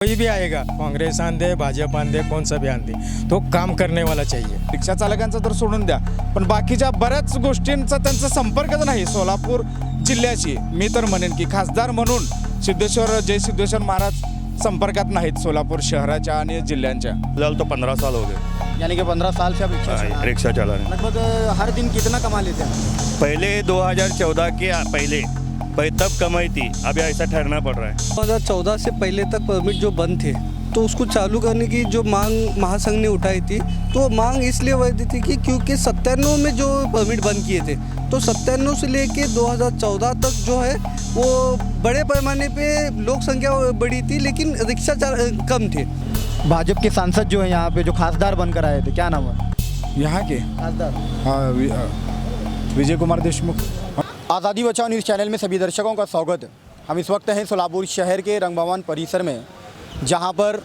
कोई भी आएगा, काँग्रेस आंदे भाजप आंदे कौन सा भी आंदे, तो काम करने वाला चाहिए। रिक्षा चालकांचा तर सोडून द्या, पण बाकीच्या बऱ्याच गोष्टींचा त्यांचा संपर्कच नाही सोलापूर जिल्ह्याशी। मी तर म्हणेन की खासदार म्हणून जय सिद्धेश्वर महाराज संपर्कात नाहीत सोलापूर शहराच्या आणि जिल्ह्यांच्या। फिलहाल तो 15 साल हो गए। यानी कि 15 साल से आप रिक्शा चला रहे हैं। लगभग हर दिन कितना कमा लेते हैं? पहले 2014 के पहले तब कमाई थी, अभी ऐसा ठहरना पड़ रहा है। 2014 से पहले तक परमिट जो बंद थे तो उसको चालू करने की जो मांग महासंघ ने उठाई थी, तो मांग इसलिए वैध थी कि क्योंकि 97 में जो परमिट बंद किए थे, तो 97 से लेके 2014 तक जो है वो बड़े पैमाने पे लोक संख्या बढ़ी थी, लेकिन रिक्शा कम थे। भाजपा के सांसद जो है यहाँ पे जो खासदार बनकर आए थे, क्या नाम है यहाँ के खासदार? विजय कुमार देशमुख। आज़ादी बचाओ न्यूज़ चैनल में सभी दर्शकों का स्वागत है। हम इस वक्त हैं सोलापुर शहर के रंग भवन परिसर में, जहां पर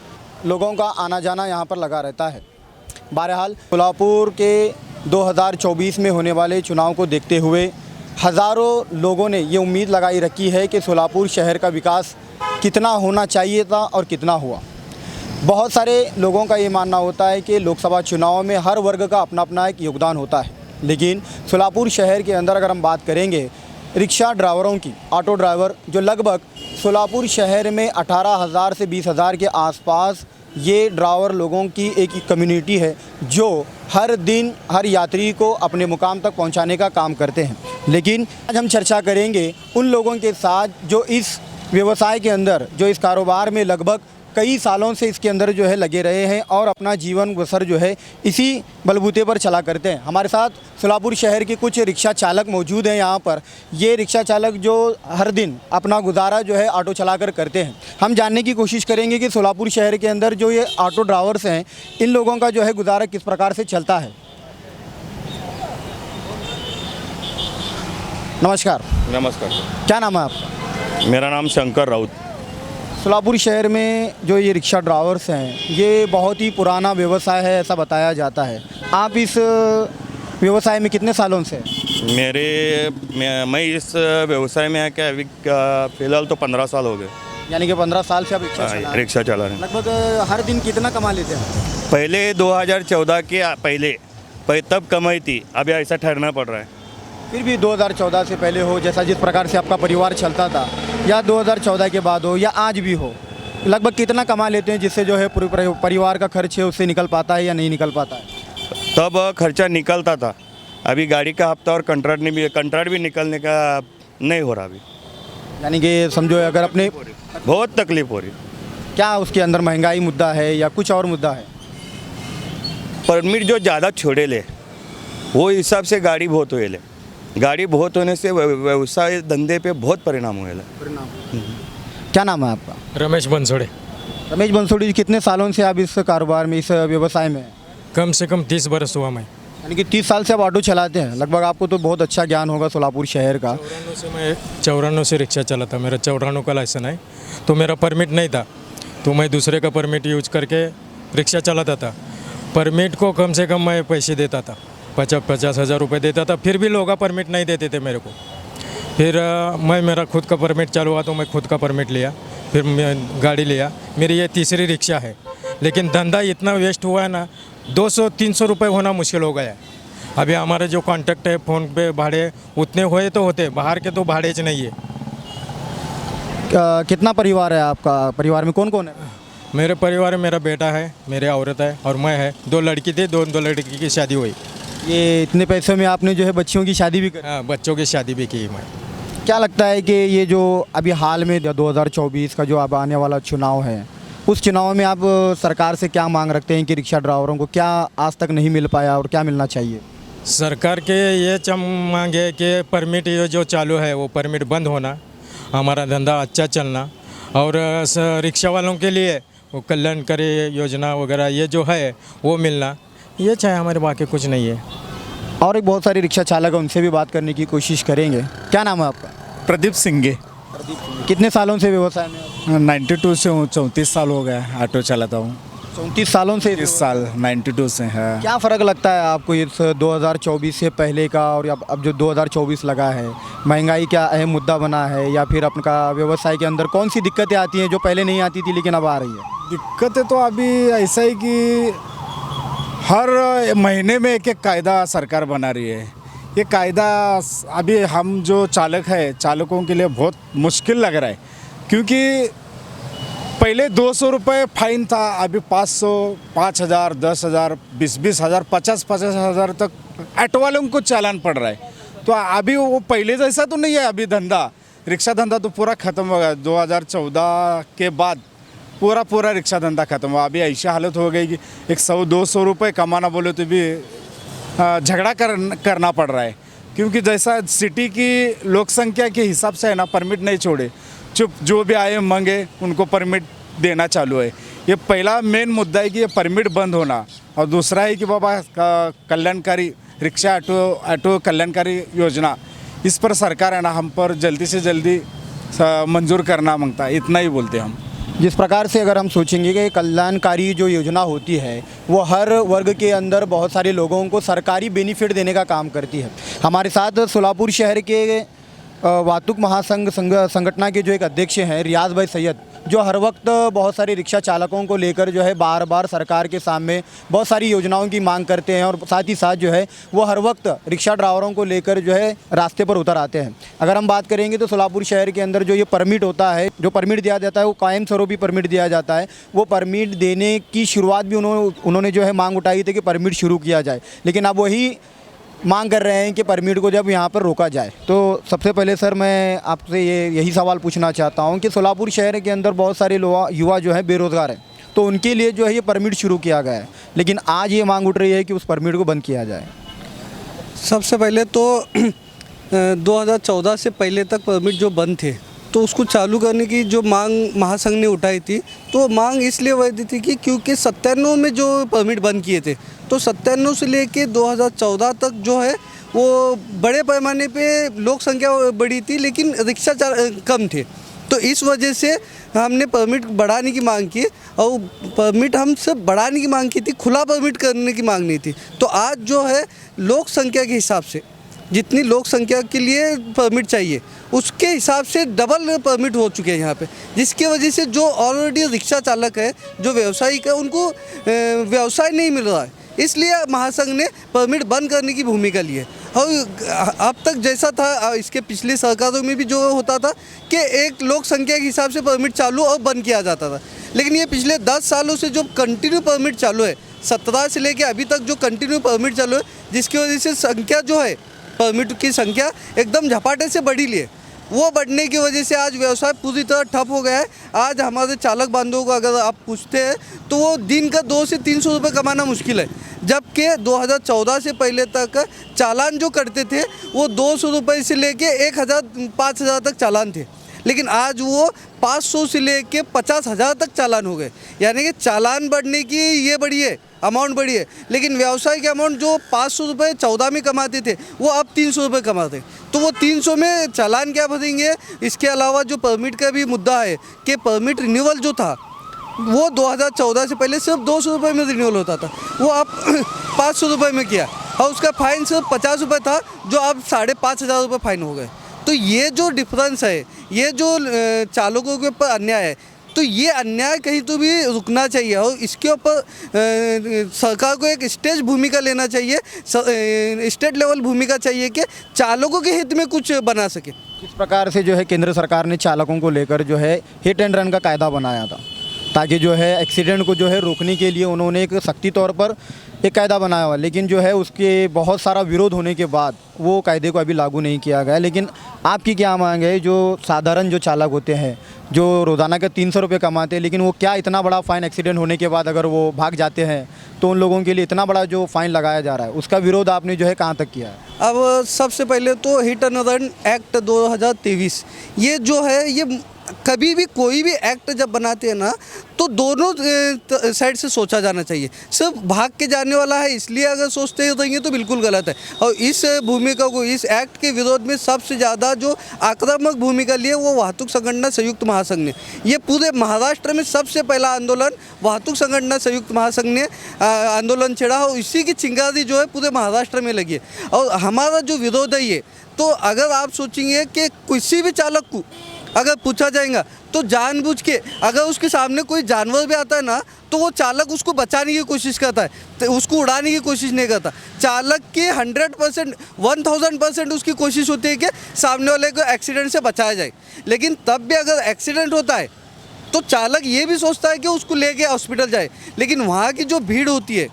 लोगों का आना जाना यहां पर लगा रहता है। बहरहाल सोलापुर के 2024 में होने वाले चुनाव को देखते हुए हज़ारों लोगों ने ये उम्मीद लगाई रखी है कि सोलापुर शहर का विकास कितना होना चाहिए था और कितना हुआ। बहुत सारे लोगों का ये मानना होता है कि लोकसभा चुनाव में हर वर्ग का अपना अपना एक योगदान होता है, लेकिन सोलापुर शहर के अंदर अगर हम बात करेंगे रिक्शा ड्राइवरों की, ऑटो ड्राइवर जो लगभग सोलापुर शहर में 18,000 से 20,000 के आसपास ये ड्राइवर लोगों की एक कम्युनिटी है जो हर दिन हर यात्री को अपने मुकाम तक पहुंचाने का काम करते हैं। लेकिन आज हम चर्चा करेंगे उन लोगों के साथ जो इस व्यवसाय के अंदर, जो इस कारोबार में लगभग कई सालों से इसके अंदर जो है लगे रहे हैं और अपना जीवन बसर जो है इसी बलबूते पर चला करते हैं। हमारे साथ सोलापुर शहर के कुछ रिक्शा चालक मौजूद हैं यहाँ पर। ये रिक्शा चालक जो हर दिन अपना गुजारा जो है ऑटो चलाकर करते हैं। हम जानने की कोशिश करेंगे कि सोलापुर शहर के अंदर जो ये ऑटो ड्राइवर्स हैं, इन लोगों का जो है गुजारा किस प्रकार से चलता है। नमस्कार। नमस्कार। क्या नाम है आपका? मेरा नाम शंकर राउत। सोलापुर शहर में जो ये रिक्शा ड्राइवर्स हैं, ये बहुत ही पुराना व्यवसाय है ऐसा बताया जाता है। आप इस व्यवसाय में कितने सालों से? मैं इस व्यवसाय में आके अभी फिलहाल तो 15 साल हो गए। यानी कि 15 साल से आप रिक्शा चला रहे हैं। रिक्शा चला रहे हैं। लगभग हर दिन कितना कमा लेते हैं? पहले 2014 के पहले तब कमाई थी, अभी ऐसा ठहरना पड़ रहा है। फिर भी 2014 से पहले हो, जैसा जिस प्रकार से आपका परिवार चलता था, या 2014 के बाद हो या आज भी हो, लगभग कितना कमा लेते हैं जिससे जो है पूरे परिवार का खर्च है उससे निकल पाता है या नहीं निकल पाता है? तब खर्चा निकलता था, अभी गाड़ी का हफ्ता और कंट्राक्ट भी निकलने का नहीं हो रहा अभी। यानी कि समझो अगर अपने बहुत तकलीफ हो रही। क्या उसके अंदर महंगाई मुद्दा है या कुछ और मुद्दा है? परमिट जो ज़्यादा छोड़े ले वो हिसाब से गाड़ी बहुत हुए ले। गाड़ी बहुत होने से व्यवसाय धंधे पे बहुत परिणाम हुए। क्या नाम है आपका? रमेश बंसोड़े। रमेश बंसोड़ी जी, कितने सालों से आप इस कारोबार में, इस व्यवसाय में हैं? कम से कम 30 बरस हुआ मैं। यानी कि 30 साल से आप ऑटो चलाते हैं। लगभग आपको तो बहुत अच्छा ज्ञान होगा सोलापुर शहर का। 94 से रिक्शा चलाता। मेरा 94 का लाइसेंस है, तो मेरा परमिट नहीं था, तो मैं दूसरे का परमिट यूज करके रिक्शा चलाता था। परमिट को कम से कम मैं पैसे देता था, 50 हज़ार रुपये देता था, फिर भी लोग परमिट नहीं देते थे मेरे को। फिर मैं मेरा खुद का परमिट चालू हुआ तो मैं खुद का परमिट लिया, फिर मैं गाड़ी लिया। मेरी ये तीसरी रिक्शा है, लेकिन धंधा इतना वेस्ट हुआ है ना, 200-300 रुपये होना मुश्किल हो गया है। अभी हमारे जो कॉन्टैक्ट है फ़ोन पे भाड़े उतने हुए तो होते, बाहर के तो भाड़े च नहीं है। कितना परिवार है आपका? परिवार में कौन कौन है? मेरे परिवार में मेरा बेटा है, मेरे औरत है और मैं है। 2 लड़की थे, दो लड़की की शादी हुई। ये इतने पैसों में आपने जो है बच्चियों की शादी भी करी? हाँ, बच्चों की शादी भी की मैं। क्या लगता है कि ये जो अभी हाल में 2024 का जो अब आने वाला चुनाव है, उस चुनाव में आप सरकार से क्या मांग रखते हैं कि रिक्शा ड्राइवरों को क्या आज तक नहीं मिल पाया और क्या मिलना चाहिए? सरकार के ये मांग है कि परमिट ये जो चालू है वो परमिट बंद होना, हमारा धंधा अच्छा चलना, और रिक्शा वालों के लिए वो कल्याणकारी योजना वगैरह ये जो है वो मिलना, ये चाहे हमारे, बाकी कुछ नहीं है। और एक बहुत सारे रिक्शा चालक हैं, उनसे भी बात करने की कोशिश करेंगे। क्या नाम है आपका? प्रदीप सिंगे। कितने सालों से व्यवसाय में? 92 से हूँ, 34 साल हो गया ऑटो चलाता हूँ। 34 सालों से इस साल 92 से है। क्या फ़र्क लगता है आपको इस 2024 से पहले का और अब जो 2024 लगा है? महंगाई क्या अहम मुद्दा बना है या फिर आपका व्यवसाय के अंदर कौन सी दिक्कतें आती हैं जो पहले नहीं आती थी लेकिन अब आ रही है? दिक्कतें तो अभी ऐसा ही कि हर महीने में एक एक कायदा सरकार बना रही है। ये कायदा अभी हम जो चालक है, चालकों के लिए बहुत मुश्किल लग रहा है, क्योंकि पहले 200 रुपये फाइन था, अभी 500, 5,000, 10,000, 20,000, 50,000 तक ऑटो वालों को चालान पड़ रहा है। तो अभी वो पहले जैसा तो नहीं है। अभी धंधा, रिक्शा धंधा तो पूरा ख़त्म हो गया। 2014 के बाद पूरा रिक्शा धंधा ख़त्म हुआ। अभी ऐसी हालत हो गई कि 100-200 रुपये कमाना बोले तो भी झगड़ा करना पड़ रहा है, क्योंकि जैसा सिटी की लोक संख्या के हिसाब से है ना, परमिट नहीं छोड़े, चुप जो भी आए मांगे उनको परमिट देना चालू है। ये पहला मेन मुद्दा है कि ये परमिट बंद होना, और दूसरा है कि बाबा कल्याणकारी रिक्शा ऑटो कल्याणकारी योजना, इस पर सरकार है ना हम पर जल्दी से जल्दी मंजूर करना मांगता है। इतना ही बोलते हम। जिस प्रकार से अगर हम सोचेंगे कि कल्याणकारी जो योजना होती है वो हर वर्ग के अंदर बहुत सारे लोगों को सरकारी बेनिफिट देने का काम करती है। हमारे साथ सोलापुर शहर के वातुक महासंघ संगठन के जो एक अध्यक्ष हैं रियाज भाई सैयद, जो हर वक्त बहुत सारे रिक्शा चालकों को लेकर जो है बार बार सरकार के सामने बहुत सारी योजनाओं की मांग करते हैं, और साथ ही साथ जो है वो हर वक्त रिक्शा ड्राइवरों को लेकर जो है रास्ते पर उतर आते हैं। अगर हम बात करेंगे तो सोलापुर शहर के अंदर जो ये परमिट होता है, जो परमिट दिया जाता है वो कायम स्वरूपी परमिट दिया जाता है। वो परमिट देने की शुरुआत भी उन्होंने जो है मांग उठाई थी कि परमिट शुरू किया जाए, लेकिन अब वही मांग कर रहे हैं कि परमिट को जब यहाँ पर रोका जाए। तो सबसे पहले सर मैं आपसे यही सवाल पूछना चाहता हूँ कि सोलापुर शहर के अंदर बहुत सारे युवा जो है बेरोज़गार हैं, तो उनके लिए जो है ये परमिट शुरू किया गया है, लेकिन आज ये मांग उठ रही है कि उस परमिट को बंद किया जाए। सबसे पहले तो 2014 से पहले तक परमिट जो बंद थे तो उसको चालू करने की जो मांग महासंघ ने उठाई थी, तो मांग इसलिए वैध थी कि क्योंकि 97 में जो परमिट बंद किए थे, तो 97 से लेके 2014 तक जो है वो बड़े पैमाने पे लोक संख्या बढ़ी थी, लेकिन रिक्शा कम थे। तो इस वजह से हमने परमिट बढ़ाने की मांग की, और परमिट हम सब बढ़ाने की मांग की थी, खुला परमिट करने की मांग नहीं थी। तो आज जो है लोक संख्या के हिसाब से जितनी लोक संख्या के लिए परमिट चाहिए उसके हिसाब से डबल परमिट हो चुके हैं यहाँ पे, जिसकी वजह से जो ऑलरेडी रिक्शा चालक है, जो व्यावसायिक है, उनको व्यवसाय नहीं मिल रहा है। इसलिए महासंघ ने परमिट बंद करने की भूमिका ली है। और अब तक जैसा था इसके पिछली सरकारों में भी जो होता था कि एक लोक संख्या के हिसाब से परमिट चालू और बंद किया जाता था, लेकिन ये पिछले 10 सालों से जो कंटिन्यू परमिट चालू है, 17 से लेकर अभी तक जो कंटिन्यू परमिट चालू है, जिसकी वजह से संख्या जो है परमिट की संख्या एकदम झपाटे से बढ़ी ली है। वो बढ़ने की वजह से आज व्यवसाय पूरी तरह ठप हो गया है। आज हमारे चालक बांधवों को अगर आप पूछते हैं तो वो दिन का 200 से 300 रुपये कमाना मुश्किल है, जबकि 2014 से पहले तक चालान जो करते थे वो 200 रुपये से लेके 1,000-5,000 तक चालान थे, लेकिन आज वो 500 से लेके 50,000 तक चालान हो गए। यानी कि चालान बढ़ने की ये बढ़ी है, अमाउंट बढ़ी है, लेकिन व्यवसाय के अमाउंट जो 500 रुपये 14 में कमाते थे वो अब 300 रुपये कमाते। तो वो 300 में चालान क्या भरेंगे। इसके अलावा जो परमिट का भी मुद्दा है कि परमिट रिन्यूअल जो था वो 2014 से पहले सिर्फ 200 रुपये में रिन्यूअल होता था, वो अब 500 रुपये में किया, और उसका फ़ाइन सिर्फ 50 रुपये था, जो अब 5,500 रुपये फ़ाइन हो गए। तो ये जो डिफरेंस है, ये जो चालकों के ऊपर अन्याय है, तो ये अन्याय कहीं तो भी रुकना चाहिए, और इसके ऊपर सरकार को एक स्टेज भूमिका लेना चाहिए, स्टेट लेवल भूमिका चाहिए कि चालकों के हित में कुछ बना सके। किस प्रकार से जो है केंद्र सरकार ने चालकों को लेकर जो है हिट एंड रन का कायदा बनाया था, ताकि जो है एक्सीडेंट को जो है रोकने के लिए उन्होंने एक सख्ती तौर पर एक कायदा बनाया हुआ, लेकिन जो है उसके बहुत सारा विरोध होने के बाद वो कायदे को अभी लागू नहीं किया गया। लेकिन आपकी क्या मांग है, जो साधारण जो चालक होते हैं, जो रोज़ाना के 300 रुपये कमाते हैं, लेकिन वो क्या इतना बड़ा फ़ाइन एक्सीडेंट होने के बाद अगर वो भाग जाते हैं तो उन लोगों के लिए इतना बड़ा जो फ़ाइन लगाया जा रहा है, उसका विरोध आपने जो है कहाँ तक किया है? अब सबसे पहले तो हिट एंड रन एक्ट 2023 ये जो है ये कभी भी कोई भी एक्ट जब बनाते हैं ना तो दोनों साइड से सोचा जाना चाहिए। सिर्फ भाग के जाने वाला है इसलिए अगर सोचते रहेंगे तो बिल्कुल गलत है। और इस भूमिका को, इस एक्ट के विरोध में सबसे ज़्यादा जो आक्रामक भूमिका ली है वो वाहतुक संगठन संयुक्त महासंघ ने। ये पूरे महाराष्ट्र में सबसे पहला आंदोलन वाहतुक संगठन संयुक्त महासंघ ने आंदोलन छेड़ा और इसी की चिंगारी जो है पूरे महाराष्ट्र में लगी है। और हमारा जो विरोध है ये, तो अगर आप सोचेंगे कि किसी भी चालक को अगर पूछा जाएगा तो जानबूझ के अगर उसके सामने कोई जानवर भी आता है ना तो वो चालक उसको बचाने की कोशिश करता है, तो उसको उड़ाने की कोशिश नहीं करता। चालक की 100% 1000% उसकी कोशिश होती है कि सामने वाले को एक्सीडेंट से बचाया जाए। लेकिन तब भी अगर एक्सीडेंट होता है तो चालक ये भी सोचता है कि उसको लेके हॉस्पिटल जाए। लेकिन वहाँ की जो भीड़ होती है,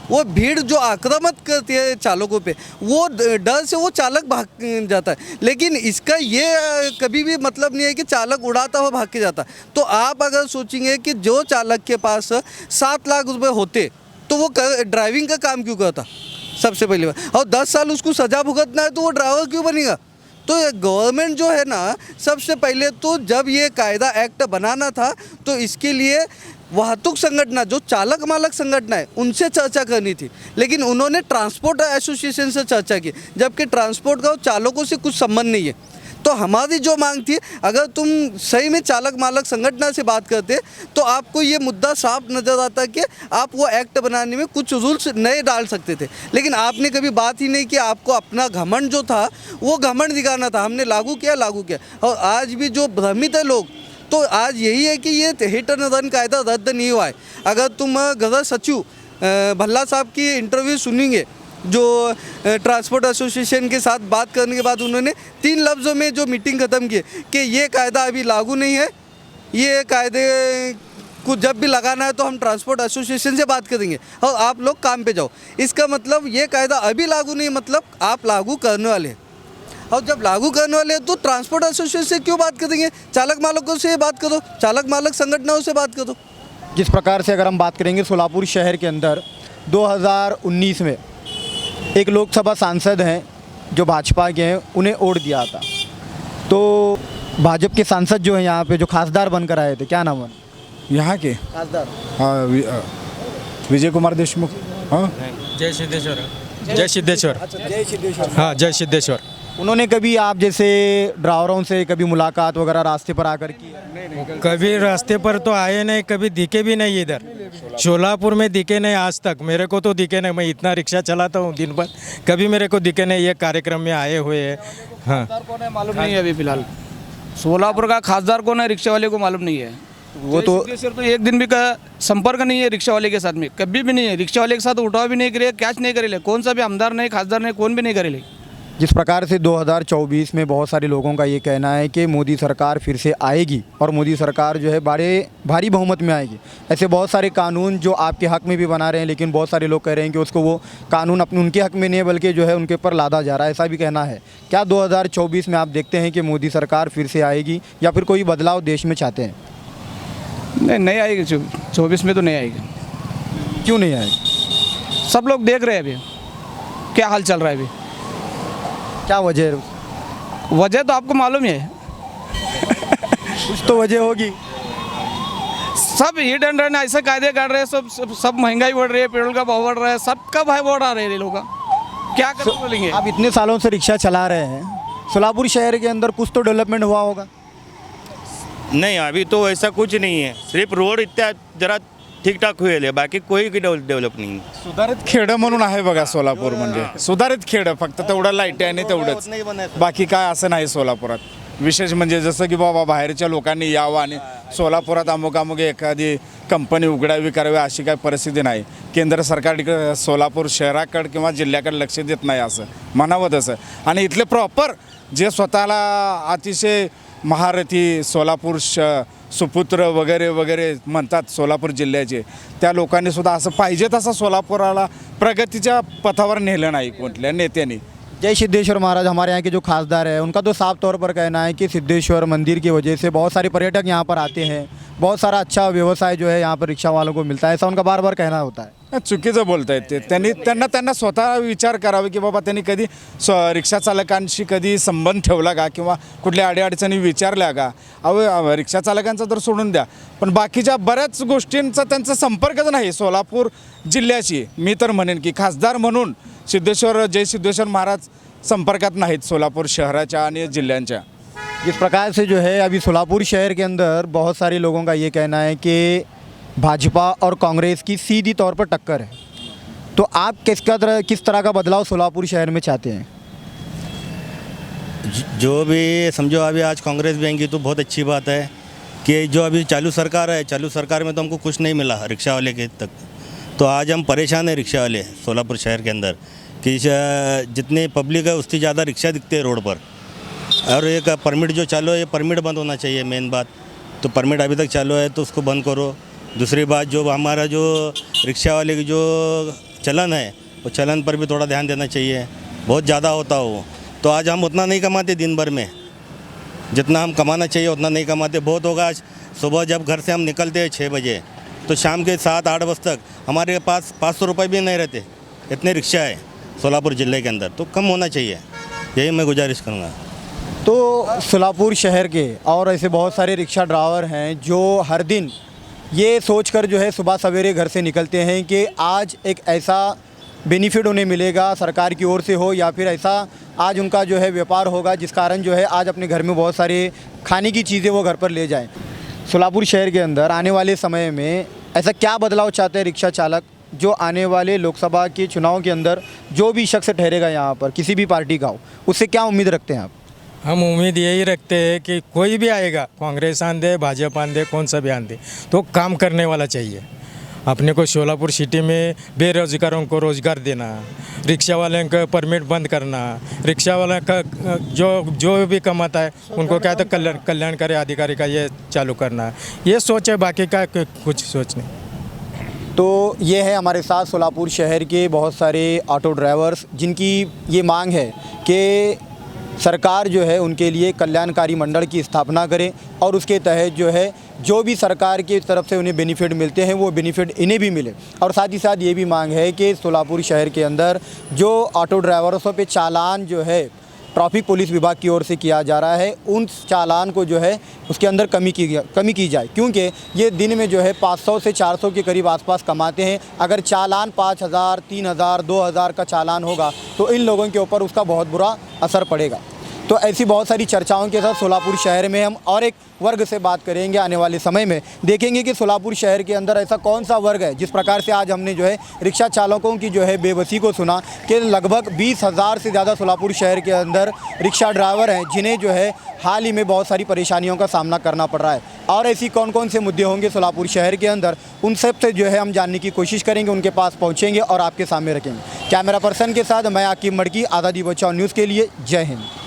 वो भीड़ जो आक्रामक करती है चालकों पे, वो डर से वो चालक भाग जाता है। लेकिन इसका ये कभी भी मतलब नहीं है कि चालक उड़ाता हुआ भाग के जाता। तो आप अगर सोचेंगे कि जो चालक के पास 7 लाख रुपए होते तो वो ड्राइविंग का काम क्यों करता सबसे पहली बात। और 10 साल उसको सज़ा भुगतना है तो वो ड्राइवर क्यों बनेगा। तो गवर्नमेंट जो है ना, सबसे पहले तो जब ये कायदा एक्ट बनाना था तो इसके लिए वाहतुक संगठन, जो चालक मालक संगठन है, उनसे चर्चा करनी थी। लेकिन उन्होंने ट्रांसपोर्ट एसोसिएशन से चर्चा की, जबकि ट्रांसपोर्ट का चालकों से कुछ संबंध नहीं है। तो हमारी जो मांग थी, अगर तुम सही में चालक मालक संगठन से बात करते तो आपको ये मुद्दा साफ नज़र आता कि आप वो एक्ट बनाने में कुछ रूल्स नए डाल सकते थे। लेकिन आपने कभी बात ही नहीं की। आपको अपना घमंड जो था वो घमंड दिखाना था। हमने लागू किया। और आज भी जो भ्रमित है लोग, तो आज यही है कि ये हिट एंड रन कायदा रद्द नहीं हुआ है। अगर तुम गृह सचिव भल्ला साहब की इंटरव्यू सुनेंगे, जो ट्रांसपोर्ट एसोसिएशन के साथ बात करने के बाद उन्होंने 3 लफ्ज़ों में जो मीटिंग ख़त्म की कि ये कायदा अभी लागू नहीं है, ये कायदे को जब भी लगाना है तो हम ट्रांसपोर्ट एसोसिएशन से बात करेंगे और आप लोग काम पे जाओ। इसका मतलब ये कायदा अभी लागू नहीं, मतलब आप लागू करने वाले हैं। और जब लागू करने वाले हैं तो ट्रांसपोर्ट एसोसिएशन से क्यों बात करेंगे, चालक मालकों से बात करो, चालक मालक संगठनों से बात करो। जिस प्रकार से अगर हम बात करेंगे सोलापुर शहर के अंदर 2019 में एक लोकसभा सांसद हैं जो भाजपा के हैं, उन्हें वोट दिया था। तो भाजपा के सांसद जो हैं यहाँ पे जो खासदार बनकर आए थे, क्या नाम है यहाँ के? खासदार हाँ, विजय कुमार देशमुख। हाँ, जय सिद्धेश्वर। जय सिद्धेश्वर। हाँ, जय सिद्धेश्वर। उन्होंने कभी आप जैसे ड्राइवरों से कभी मुलाकात वगैरह रास्ते पर आकर की? कभी रास्ते पर तो आए नहीं, कभी दिखे भी नहीं इधर शोलापुर में, दिखे नहीं आज तक। मेरे को तो दिखे नहीं, मैं इतना रिक्शा चलाता हूँ दिन भर, कभी मेरे को दिखे नहीं ये कार्यक्रम में आए हुए हैं। हाँ, कौन है मालूम नहीं है अभी फिलहाल। सोलापुर का खासदार कौन है रिक्शा वाले को मालूम नहीं है। वो तो सिर्फ तो एक दिन भी का संपर्क नहीं है रिक्शा वाले के साथ में, कभी भी नहीं है। रिक्शा वाले के साथ उठाव भी नहीं करे, कैच नहीं करेले, कौन सा भी आमदार नहीं, खासदार नहीं, कौन भी नहीं करेले। जिस प्रकार से 2024 में बहुत सारे लोगों का ये कहना है कि मोदी सरकार फिर से आएगी और मोदी सरकार जो है भारी बहुमत में आएगी, ऐसे बहुत सारे कानून जो आपके हक में भी बना रहे हैं, लेकिन बहुत सारे लोग कह रहे हैं कि उसको वो कानून अपने उनके हक में नहीं है बल्कि जो है उनके ऊपर लादा जा रहा है, ऐसा भी कहना है। क्या 2024 में आप देखते हैं कि मोदी सरकार फिर से आएगी या फिर कोई बदलाव देश में चाहते हैं? नहीं आएगी 24 में तो नहीं आएगी। क्यों नहीं आएगी? सब लोग देख रहे हैं अभी क्या हाल चल रहा है। अभी क्या वजह है? वजह तो आपको मालूम ही है। कुछ तो वजह होगी। सब हिट एंड रन ऐसे कायदे काट रहे हैं, सब महंगाई बढ़ रही है, पेट्रोल का भाव बढ़ रहा है, सबका भाव बढ़ा रहे हैं लोग। क्या कर बोलेंगे। आप इतने सालों से रिक्शा चला रहे हैं, सोलापुर शहर के अंदर कुछ तो डेवलपमेंट हुआ होगा? नहीं, अभी तो ऐसा कुछ नहीं है, सिर्फ रोड इतना जरा ठीक ठाक हुए, बाकी कोई डेव्हलप नाही। सुधारित खेडं म्हणून आहे बघा सोलापूर, म्हणजे सुधारित खेडं, फक्त तेवढं लाईटी आणि तेवढंच, बाकी काय असं नाही सोलापुरात। विशेष म्हणजे जसं की बाबा बाहेरच्या लोकांनी यावं आणि सोलापुरात अमुक एखादी कंपनी उघडावी करावी अशी काय परिस्थिती नाही। केंद्र सरकार सोलापूर शहराकडे किंवा जिल्ह्याकडे लक्ष देत नाही असं म्हणावं तसं। आणि इथले प्रॉपर जे स्वतःला अतिशय महारथी सोलापूर सुपुत्र वगैरे वगैरे म्हणतात सोलापूर जिल्ह्याचे, त्या लोकांनी सुद्धा असं पाहिजे तसं सोलापुराला प्रगतीच्या पथावर नेलं नाही कुठल्या नेत्यांनी। जय सिद्धेश्वर महाराज हमारे यहाँ के जो खासदार है, उनका तो साफ तौर पर कहना है कि सिद्धेश्वर मंदिर की वजह से बहुत सारे पर्यटक यहाँ पर आते हैं, बहुत सारा अच्छा व्यवसाय जो है यहाँ पर रिक्शा वालों को मिलता है, ऐसा उनका बार बार कहना होता है। चुकीचं बोलतायत ते. त्यांना स्वतः विचार करावे की बाबा त्यांनी कधी रिक्षा चालकांशी कधी संबंध ठेवला का किंवा कुठल्या अडीअडचणी विचारल्या का. अहो रिक्षा चालकांचं तर सोडून द्या, पण बाकीच्या बऱ्याच गोष्टींचा त्यांचा संपर्कच नाही सोलापूर जिल्ह्याशी. मी तर म्हणेन की खासदार म्हणून जय सिद्धेश्वर महाराज संपर्कात नाहीत सोलापूर शहराच्या आणि जिल्ह्यांच्या. जिस प्रकार से जो है अभी सोलापुर शहर के अंदर बहुत सारे लोगों का ये कहना है कि भाजपा और कांग्रेस की सीधी तौर पर टक्कर है, तो आप किस तरह का बदलाव सोलापुर शहर में चाहते हैं? जो भी समझो अभी आज कांग्रेस भी आएंगी तो बहुत अच्छी बात है कि जो अभी चालू सरकार है, चालू सरकार में तो हमको कुछ नहीं मिला रिक्शा वाले के तक, तो आज हम परेशान हैं रिक्शा वाले सोलापुर शहर के अंदर कि जितनी पब्लिक है उससे ज़्यादा रिक्शा दिखते हैं रोड पर. और एक परमिट जो चालू है, ये परमिट बंद होना चाहिए मेन बात. तो परमिट अभी तक चालू है तो उसको बंद करो. दूसरी बात जो हमारा जो रिक्शा वाले की जो चलन है वो चलन पर भी थोड़ा ध्यान देना चाहिए. बहुत ज़्यादा होता हो तो आज हम उतना नहीं कमाते दिन भर में, जितना हम कमाना चाहिए उतना नहीं कमाते. बहुत होगा आज सुबह जब घर से हम निकलते हैं 6 बजे तो शाम के 7-8 बजे तक हमारे पास 500 रुपये भी नहीं रहते. इतने रिक्शा है सोलापुर ज़िले के अंदर, तो कम होना चाहिए, यही मैं गुजारिश करूँगा. तो सोलापुर शहर के और ऐसे बहुत सारे रिक्शा ड्राइवर हैं जो हर दिन ये सोचकर जो है सुबह सवेरे घर से निकलते हैं कि आज एक ऐसा बेनिफिट उन्हें मिलेगा सरकार की ओर से हो या फिर ऐसा आज उनका जो है व्यापार होगा जिस कारण जो है आज अपने घर में बहुत सारे खाने की चीज़ें वो घर पर ले जाएं. सोलापुर शहर के अंदर आने वाले समय में ऐसा क्या बदलाव चाहते हैं रिक्शा चालक, जो आने वाले लोकसभा के चुनाव के अंदर जो भी शख्स ठहरेगा यहाँ पर किसी भी पार्टी का हो, उससे क्या उम्मीद रखते हैं आप? हम उम्मीद यही रखते हैं कि कोई भी आएगा, कांग्रेस आंदे, भाजपा आंदे, कौन सा भी आंदे, तो काम करने वाला चाहिए. अपने को सोलापुर सिटी में बेरोजगारों को रोज़गार देना, रिक्शा वाले का परमिट बंद करना, रिक्शा वाले का जो भी कमाता है उनको क्या तो कल्याणकारी अधिकारी का ये चालू करना, ये सोच है, बाकी का कुछ सोच नहीं. तो ये है हमारे साथ सोलापुर शहर के बहुत सारे ऑटो ड्राइवर्स जिनकी ये मांग है कि सरकार जो है उनके लिए कल्याणकारी मंडल की स्थापना करे और उसके तहत जो है जो भी सरकार की तरफ से उन्हें बेनिफिट मिलते हैं वो बेनिफिट इन्हें भी मिले. और साथ ही साथ ये भी मांग है कि सोलापुर शहर के अंदर जो ऑटो ड्राइवरों पे चालान जो है ट्रैफिक पुलिस विभाग की ओर से किया जा रहा है, उन चालान को जो है उसके अंदर कमी की जाए, क्योंकि ये दिन में जो है 500 से 400 के करीब आसपास कमाते हैं. अगर चालान 5000, 3000, 2000 का चालान होगा तो इन लोगों के ऊपर उसका बहुत बुरा असर पड़ेगा. तो ऐसी बहुत सारी चर्चाओं के साथ सोलापुर शहर में हम और एक वर्ग से बात करेंगे. आने वाले समय में देखेंगे कि सोलापुर शहर के अंदर ऐसा कौन सा वर्ग है. जिस प्रकार से आज हमने जो है रिक्शा चालकों की जो है बेबसी को सुना कि लगभग 20,000 से ज़्यादा सोलापुर शहर के अंदर रिक्शा ड्राइवर हैं जिन्हें जो है हाल ही में बहुत सारी परेशानियों का सामना करना पड़ रहा है. और ऐसी कौन कौन से मुद्दे होंगे सोलापुर शहर के अंदर, उन सब से जो है हम जानने की कोशिश करेंगे, उनके पास पहुँचेंगे और आपके सामने रखेंगे. कैमरा पर्सन के साथ मैं आकिब मड़की, आज़ादी बचाओ न्यूज़ के लिए. जय हिंद.